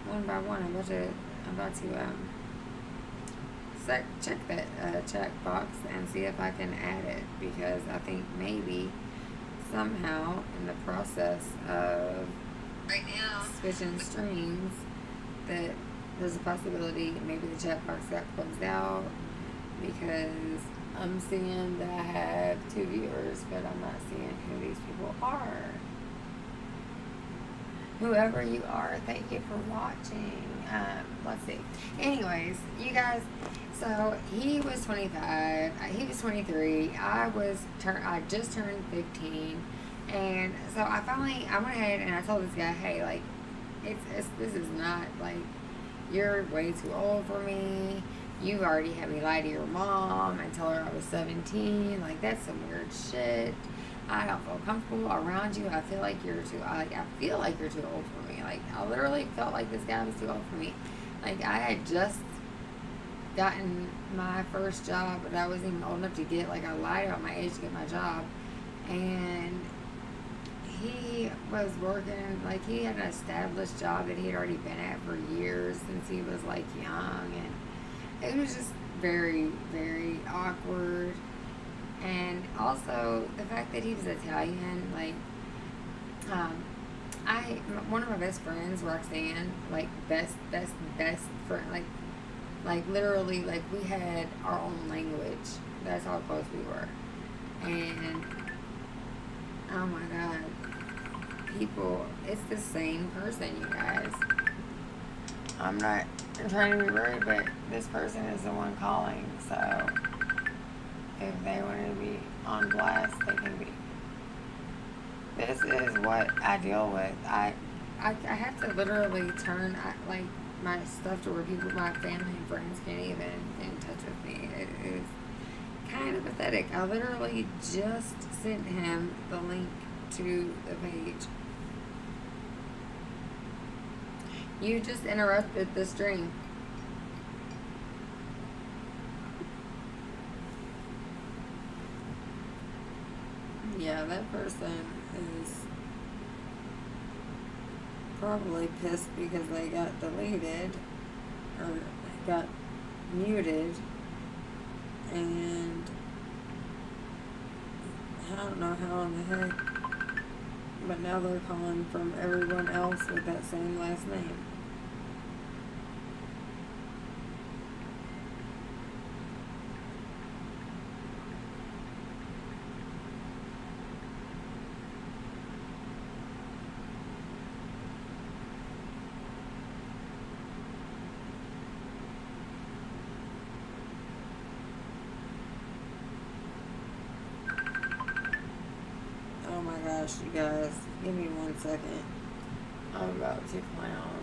one by one. I'm about to check that check box and see if I can add it, because I think maybe somehow in the process of
Right now,
switching streams that there's a possibility maybe the chat box got closed out, because I'm seeing that I have 2 viewers, but I'm not seeing who these people are. Whoever you are, thank you for watching. Let's see. Anyways, you guys, so he was 25, he was 23, I just turned 15, and so I went ahead and I told this guy, hey, like, this is not, like, you're way too old for me. You already had me lie to your mom and tell her I was 17. Like, that's some weird shit. I don't feel comfortable around you. I feel like you're too old for me. Like, I literally felt like this guy was too old for me. Like, I had just gotten my first job, but I wasn't even old enough to get, like, I lied about my age to get my job. And he was working, like, he had an established job that he had already been at for years since he was, like, young. And it was just very, very awkward. And also the fact that he was Italian, like, one of my best friends, Roxanne, like, best friend, like literally, like, we had our own language. That's how close we were. And oh my God, people, it's the same person, you guys. I'm not trying to be rude, but this person is the one calling, so if they want to be on blast, they can be. This is what I deal with. I have to literally turn, like, my stuff to where people, my family and friends can't even get in touch with me. It is kind of pathetic. I literally just sent him the link to the page. You just interrupted the stream. Yeah, that person is
probably pissed because they got deleted or got muted, and I don't know how in the heck, but now they're calling from everyone else with that same last name. Oh my gosh, you guys, give me 1 second. I'm about to clown.